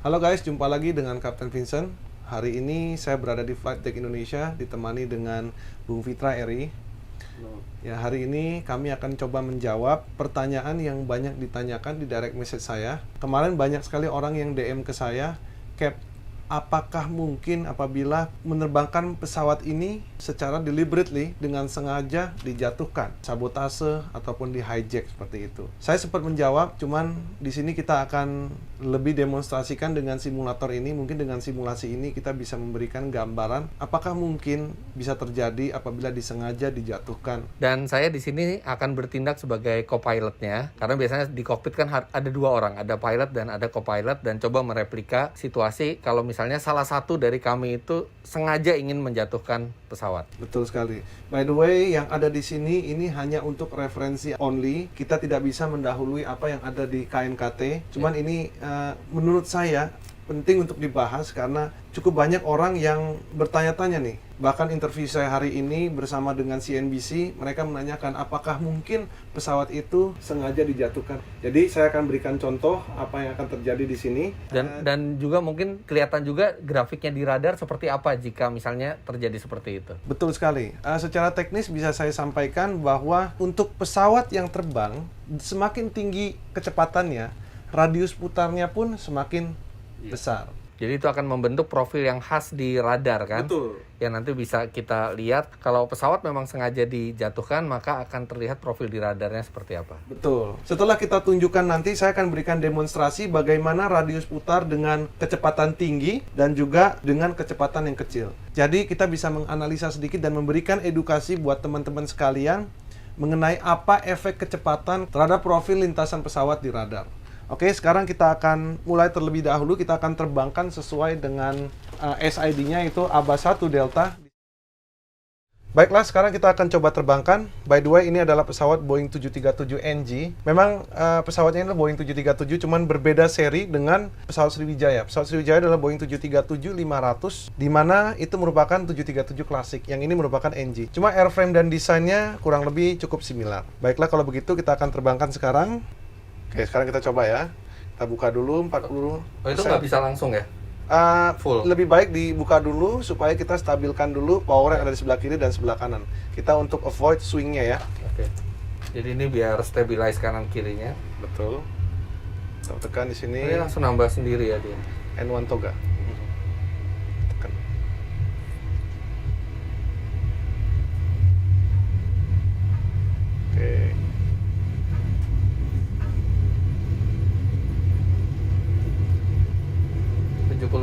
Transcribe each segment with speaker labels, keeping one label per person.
Speaker 1: Halo guys, jumpa lagi dengan Kapten Vincent. Hari ini saya berada di Flight Deck Indonesia, ditemani dengan Bung Fitra Eri. Ya, hari ini kami akan coba menjawab pertanyaan yang banyak ditanyakan di direct message saya. Kemarin banyak sekali orang yang DM ke saya, Cap, apakah mungkin apabila menerbangkan pesawat ini secara deliberately dengan sengaja dijatuhkan, sabotase ataupun di hijack seperti itu? Saya sempat menjawab, cuman di sini kita akan lebih demonstrasikan dengan simulator ini. Mungkin dengan simulasi ini kita bisa memberikan gambaran apakah mungkin bisa terjadi apabila disengaja dijatuhkan.
Speaker 2: Dan saya di sini akan bertindak sebagai co-pilotnya, karena biasanya di kokpit kan ada dua orang, ada pilot dan ada co-pilot, dan coba mereplika situasi kalau misalnya salah satu dari kami itu sengaja ingin menjatuhkan pesawat.
Speaker 1: Betul sekali. By the way, yang ada di sini ini hanya untuk referensi only. Kita tidak bisa mendahului apa yang ada di KNKT. Cuman ini menurut saya penting untuk dibahas karena cukup banyak orang yang bertanya-tanya nih. Bahkan interview saya hari ini bersama dengan CNBC, mereka menanyakan apakah mungkin pesawat itu sengaja dijatuhkan. Jadi saya akan berikan contoh apa yang akan terjadi di sini.
Speaker 2: Dan juga mungkin kelihatan juga grafiknya di radar seperti apa jika misalnya terjadi seperti itu.
Speaker 1: Betul sekali. Secara teknis bisa saya sampaikan bahwa untuk pesawat yang terbang, semakin tinggi kecepatannya, radius putarnya pun semakin besar.
Speaker 2: Jadi itu akan membentuk profil yang khas di radar kan?
Speaker 1: Betul.
Speaker 2: Yang nanti bisa kita lihat kalau pesawat memang sengaja dijatuhkan, maka akan terlihat profil di radarnya seperti apa.
Speaker 1: Betul. Setelah kita tunjukkan nanti, saya akan berikan demonstrasi bagaimana radius putar dengan kecepatan tinggi dan juga dengan kecepatan yang kecil. Jadi kita bisa menganalisa sedikit dan memberikan edukasi buat teman-teman sekalian mengenai apa efek kecepatan terhadap profil lintasan pesawat di radar. Oke, sekarang kita akan mulai terlebih dahulu. Kita akan terbangkan sesuai dengan SID-nya, itu ABA 1 Delta. Baiklah, sekarang kita akan coba terbangkan. By the way, ini adalah pesawat Boeing 737NG. Memang pesawatnya ini adalah Boeing 737, cuman berbeda seri dengan pesawat Sriwijaya. Pesawat Sriwijaya adalah Boeing 737-500, di mana itu merupakan 737 klasik. Yang ini merupakan NG. Cuma airframe dan desainnya kurang lebih cukup similar. Baiklah, kalau begitu kita akan terbangkan sekarang. Oke, sekarang kita coba ya. Kita buka dulu 40.
Speaker 2: Oh, itu nggak bisa langsung ya? Full.
Speaker 1: Lebih baik dibuka dulu supaya kita stabilkan dulu power yang ada di sebelah kiri dan sebelah kanan. Kita untuk avoid swingnya ya.
Speaker 2: Oke. Jadi ini biar stabilize kanan kirinya.
Speaker 1: Betul. Kita tekan di sini.
Speaker 2: Ini langsung nambah sendiri ya dia.
Speaker 1: N1 toga. Tekan. Oke.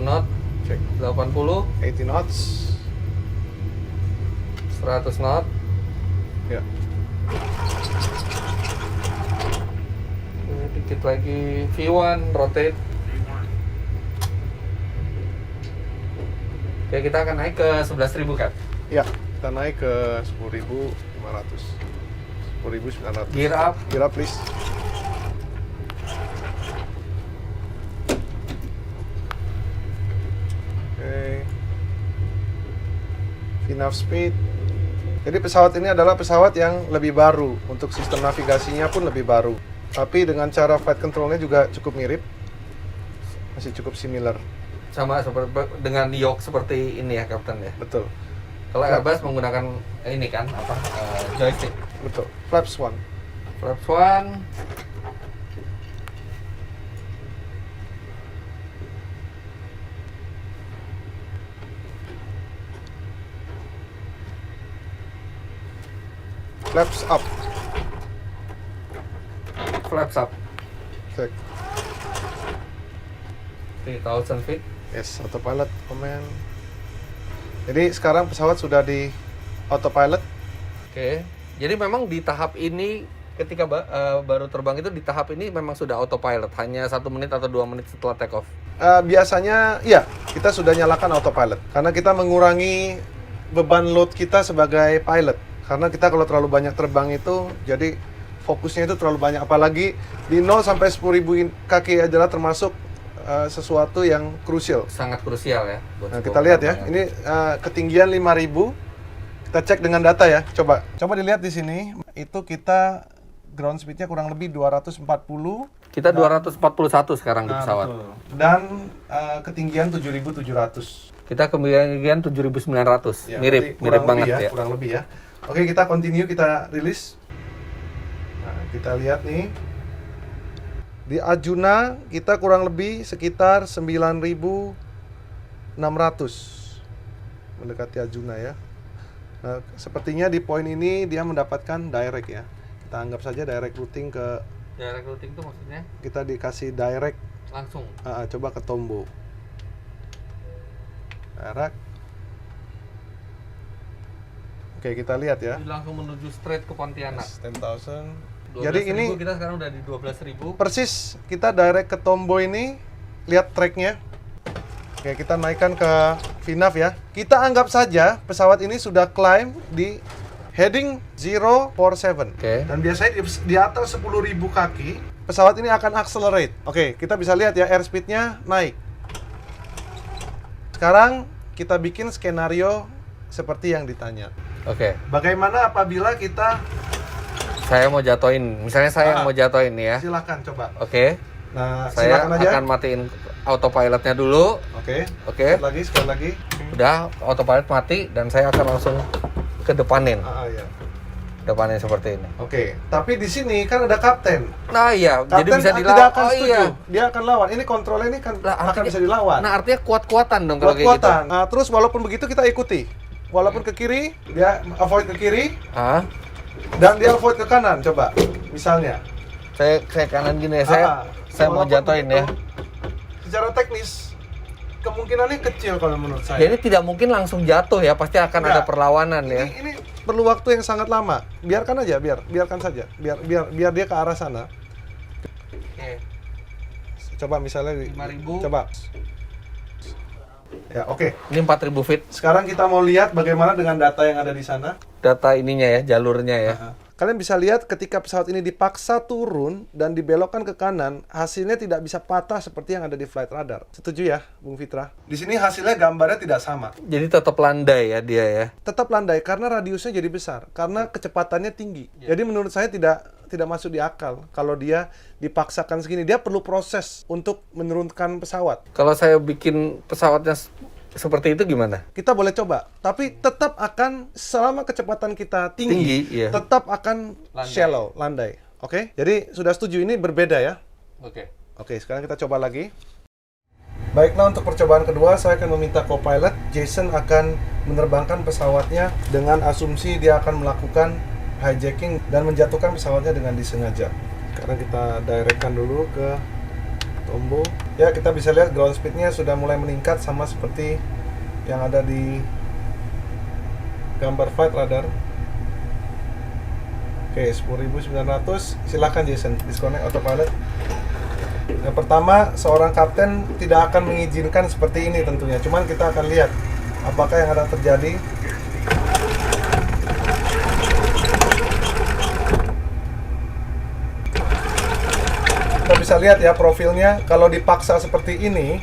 Speaker 2: Knot,
Speaker 1: Cek.
Speaker 2: 80,
Speaker 1: 80 knots.
Speaker 2: 100 knot.
Speaker 1: Ya.
Speaker 2: Dikit lagi V1 rotate. Oke, kita akan naik ke 11.000 kan?
Speaker 1: Ya, kita naik ke 10.500. 10.900.
Speaker 2: Gear up.
Speaker 1: Gear up please. Enough speed. Jadi pesawat ini adalah pesawat yang lebih baru. Untuk sistem navigasinya pun lebih baru. Tapi dengan cara flight controlnya juga cukup mirip. Masih cukup similar.
Speaker 2: Sama seperti dengan yoke seperti ini ya, Kapten ya.
Speaker 1: Betul.
Speaker 2: Kalau Airbus menggunakan ini kan apa? Joystick.
Speaker 1: Betul. Flaps 1.
Speaker 2: Flaps 1.
Speaker 1: Flaps up.
Speaker 2: Flaps up.
Speaker 1: Cek.
Speaker 2: 3000 feet.
Speaker 1: Yes, autopilot command. Jadi sekarang pesawat sudah di autopilot.
Speaker 2: Oke. Jadi memang di tahap ini ketika baru terbang itu di tahap ini memang sudah autopilot, hanya 1 menit atau 2 menit setelah take off.
Speaker 1: Biasanya ya kita sudah nyalakan autopilot karena kita mengurangi beban load kita sebagai pilot. Karena kita kalau terlalu banyak terbang itu, jadi fokusnya itu terlalu banyak. Apalagi di 0 sampai 10.000 kaki adalah termasuk sesuatu yang krusial.
Speaker 2: Sangat krusial ya.
Speaker 1: Nah, kita lihat ya, ini ketinggian 5.000. Kita cek dengan data ya, coba dilihat di sini. Itu kita ground speed-nya kurang lebih 240
Speaker 2: Kita 241 sekarang di
Speaker 1: Nah,
Speaker 2: pesawat.
Speaker 1: betul. Dan ketinggian 7.700.
Speaker 2: Kita ketinggian 7.900.
Speaker 1: Ya,
Speaker 2: mirip
Speaker 1: berarti kurang
Speaker 2: banget
Speaker 1: lebih
Speaker 2: ya.
Speaker 1: Kurang lebih ya. Oke, kita continue, kita rilis. Nah, kita lihat nih. Di Arjuna kita kurang lebih sekitar 9.600. Mendekati Arjuna ya. Nah, sepertinya di poin ini dia mendapatkan direct ya. Kita anggap saja direct routing ke,
Speaker 2: Direct routing itu maksudnya
Speaker 1: kita dikasih direct.
Speaker 2: langsung.
Speaker 1: Coba ke Tombo. Direct. Oke, kita lihat ya.
Speaker 2: Langsung menuju straight ke Pontianak.
Speaker 1: 10,000.
Speaker 2: 12.000,
Speaker 1: Jadi ini
Speaker 2: kita sekarang udah di 12.000.
Speaker 1: persis kita direct ke Tombo ini. Lihat tracknya. Oke, kita naikkan ke VNAV ya. Kita anggap saja pesawat ini sudah climb di heading 047.
Speaker 2: Oke.
Speaker 1: Dan biasanya di atas 10.000 kaki, pesawat ini akan accelerate. Oke, kita bisa lihat ya, airspeed-nya naik. Sekarang kita bikin skenario seperti yang ditanya.
Speaker 2: Oke.
Speaker 1: Bagaimana apabila kita,
Speaker 2: Saya mau jatuhin. Misalnya saya yang mau jatuhin nih ya.
Speaker 1: silakan coba.
Speaker 2: Oke.
Speaker 1: Nah,
Speaker 2: Saya
Speaker 1: silakan aja.
Speaker 2: akan matiin autopilotnya dulu.
Speaker 1: Oke.
Speaker 2: Oke.
Speaker 1: Sekali lagi.
Speaker 2: Udah autopilot mati dan saya akan langsung ke depanin.
Speaker 1: Ya.
Speaker 2: Depanin seperti ini.
Speaker 1: Oke, tapi di sini kan ada kapten.
Speaker 2: Nah iya,
Speaker 1: Kapten
Speaker 2: jadi bisa
Speaker 1: tidak
Speaker 2: dilawan.
Speaker 1: akan
Speaker 2: Oh
Speaker 1: setuju.
Speaker 2: iya.
Speaker 1: Dia akan lawan. Ini kontrolnya ini kan
Speaker 2: Lah,
Speaker 1: akan
Speaker 2: artinya-
Speaker 1: bisa dilawan.
Speaker 2: Nah artinya kuat-kuatan dong kalau kayak gitu.
Speaker 1: Kuat-kuatan. Nah, terus walaupun begitu kita ikuti. Walaupun ke kiri, dia avoid ke kiri,
Speaker 2: Ah,
Speaker 1: dan dia avoid ke kanan. Coba, misalnya.
Speaker 2: saya kanan gini ya. Saya mau
Speaker 1: Walaupun
Speaker 2: jatuhin ya.
Speaker 1: begitu, secara teknis, kemungkinannya kecil kalau menurut saya.
Speaker 2: Jadi tidak mungkin langsung jatuh ya, pasti akan
Speaker 1: Enggak.
Speaker 2: ada perlawanan ya.
Speaker 1: Ini perlu waktu yang sangat lama. Biarkan aja, biarkan saja. Biar dia ke arah sana.
Speaker 2: Oke.
Speaker 1: Coba misalnya
Speaker 2: 5.000.
Speaker 1: Coba. Ya, oke.
Speaker 2: Ini 4.000 feet
Speaker 1: Sekarang kita mau lihat bagaimana dengan data yang ada di sana.
Speaker 2: data ininya ya, jalurnya ya.
Speaker 1: Kalian bisa lihat ketika pesawat ini dipaksa turun dan dibelokkan ke kanan, hasilnya tidak bisa patah seperti yang ada di flight radar. Setuju ya, Bung Fitra? Di sini hasilnya gambarnya tidak sama.
Speaker 2: Jadi tetap landai ya dia ya.
Speaker 1: Tetap landai karena radiusnya jadi besar, karena kecepatannya tinggi. Jadi menurut saya tidak masuk di akal kalau dia dipaksakan segini. Dia perlu proses untuk menurunkan pesawat.
Speaker 2: Kalau saya bikin pesawatnya seperti itu gimana?
Speaker 1: Kita boleh coba, tapi tetap akan selama kecepatan kita tinggi,
Speaker 2: Iya.
Speaker 1: tetap akan
Speaker 2: Landai.
Speaker 1: shallow, landai. Oke? Jadi sudah setuju, ini berbeda ya.
Speaker 2: Oke.
Speaker 1: Oke, sekarang kita coba lagi. Baiklah, untuk percobaan kedua saya akan meminta co-pilot Jason akan menerbangkan pesawatnya dengan asumsi dia akan melakukan hijacking dan menjatuhkan pesawatnya dengan disengaja. Sekarang kita directkan dulu ke Tombo. Ya, kita bisa lihat ground speed-nya sudah mulai meningkat sama seperti yang ada di gambar flight radar. Oke, 10.900. Silahkan Jason, disconnect autopilot. Yang pertama, seorang kapten tidak akan mengizinkan seperti ini tentunya. Cuman kita akan lihat apakah yang akan terjadi. Kita bisa lihat ya profilnya. Kalau dipaksa seperti ini,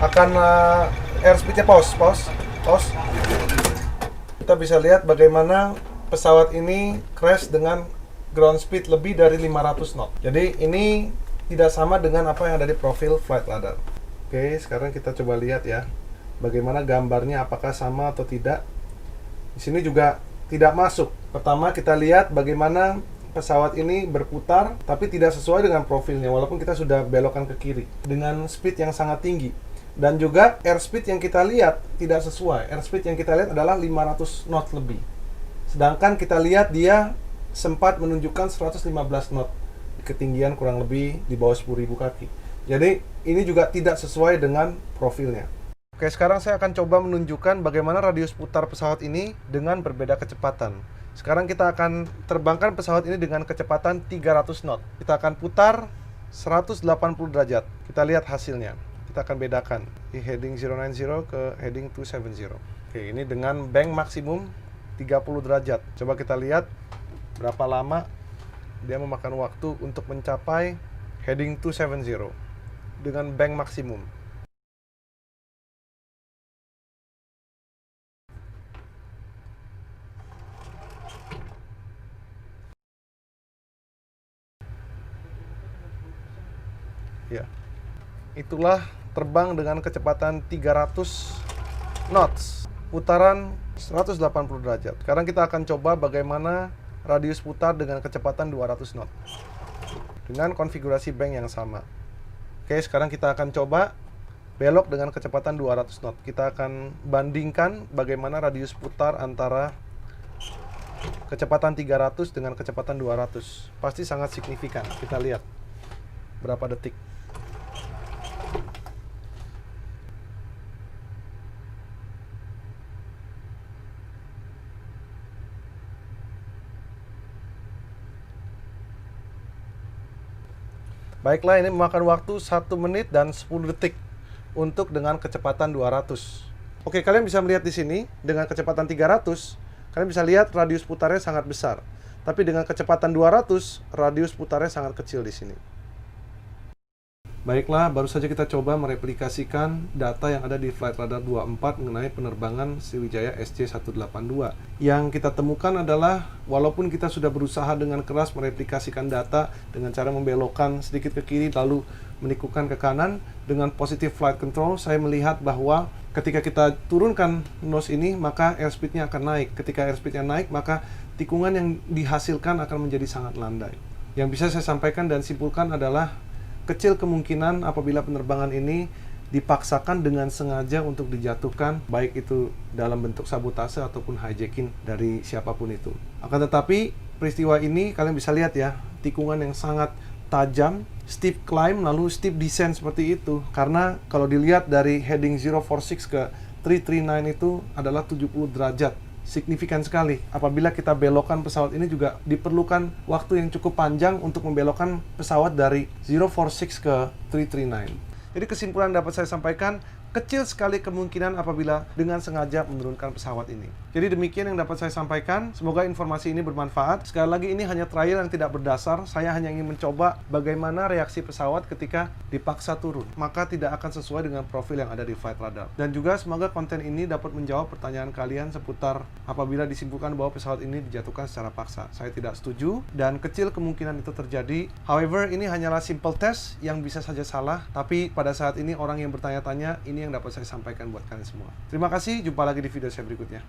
Speaker 1: akan airspeed-nya pause. Kita bisa lihat bagaimana pesawat ini crash dengan ground speed lebih dari 500 knot. Jadi ini tidak sama dengan apa yang ada di profil flight radar. Oke, sekarang kita coba lihat ya, bagaimana gambarnya, apakah sama atau tidak. Di sini juga tidak masuk. Pertama kita lihat bagaimana pesawat ini berputar, tapi tidak sesuai dengan profilnya, walaupun kita sudah belokkan ke kiri dengan speed yang sangat tinggi. Dan juga airspeed yang kita lihat tidak sesuai. Airspeed yang kita lihat adalah 500 knot lebih. Sedangkan kita lihat dia sempat menunjukkan 115 knot di ketinggian kurang lebih di bawah 10.000 kaki. Jadi ini juga tidak sesuai dengan profilnya. Oke, sekarang saya akan coba menunjukkan bagaimana radius putar pesawat ini dengan berbeda kecepatan. Sekarang kita akan terbangkan pesawat ini dengan kecepatan 300 knot. Kita akan putar 180 derajat. Kita lihat hasilnya. Kita akan bedakan di heading 090 ke heading 270. Oke, ini dengan bank maksimum 30 derajat. Coba kita lihat berapa lama dia memakan waktu untuk mencapai heading 270 dengan bank maksimum. Itulah terbang dengan kecepatan 300 knots, putaran 180 derajat. Sekarang kita akan coba bagaimana radius putar dengan kecepatan 200 knot dengan konfigurasi bank yang sama. Oke, sekarang kita akan coba belok dengan kecepatan 200 knot. Kita akan bandingkan bagaimana radius putar antara kecepatan 300 dengan kecepatan 200. Pasti sangat signifikan. Kita lihat berapa detik. Baiklah, ini memakan waktu 1 menit dan 10 detik untuk dengan kecepatan 200. Oke, kalian bisa melihat di sini dengan kecepatan 300, kalian bisa lihat radius putarnya sangat besar. Tapi dengan kecepatan 200, radius putarnya sangat kecil di sini. Baiklah, baru saja kita coba mereplikasikan data yang ada di Flight Radar 24 mengenai penerbangan Sriwijaya SJ182. Yang kita temukan adalah, walaupun kita sudah berusaha dengan keras mereplikasikan data dengan cara membelokkan sedikit ke kiri lalu menikukan ke kanan, dengan positive flight control, saya melihat bahwa ketika kita turunkan nose ini, maka airspeed-nya akan naik. Ketika airspeed-nya naik, maka tikungan yang dihasilkan akan menjadi sangat landai. Yang bisa saya sampaikan dan simpulkan adalah, kecil kemungkinan apabila penerbangan ini dipaksakan dengan sengaja untuk dijatuhkan, baik itu dalam bentuk sabotase ataupun hijacking dari siapapun itu. Akan tetapi, peristiwa ini kalian bisa lihat ya, tikungan yang sangat tajam, steep climb, lalu steep descent seperti itu. Karena kalau dilihat dari heading 046 ke 339 itu adalah 70 derajat. Signifikan sekali. Apabila kita belokkan pesawat ini juga diperlukan waktu yang cukup panjang untuk membelokkan pesawat dari 046 ke 339. Jadi kesimpulan yang dapat saya sampaikan, kecil sekali kemungkinan apabila dengan sengaja menurunkan pesawat ini. Jadi demikian yang dapat saya sampaikan. Semoga informasi ini bermanfaat. Sekali lagi, ini hanya trial yang tidak berdasar. Saya hanya ingin mencoba bagaimana reaksi pesawat ketika dipaksa turun. Maka tidak akan sesuai dengan profil yang ada di Flight Radar. Dan juga semoga konten ini dapat menjawab pertanyaan kalian seputar apabila disimpulkan bahwa pesawat ini dijatuhkan secara paksa. Saya tidak setuju dan kecil kemungkinan itu terjadi. However, ini hanyalah simple test yang bisa saja salah. Tapi pada saat ini orang yang bertanya-tanya, ini yang dapat saya sampaikan buat kalian semua. Terima kasih, jumpa lagi di video saya berikutnya.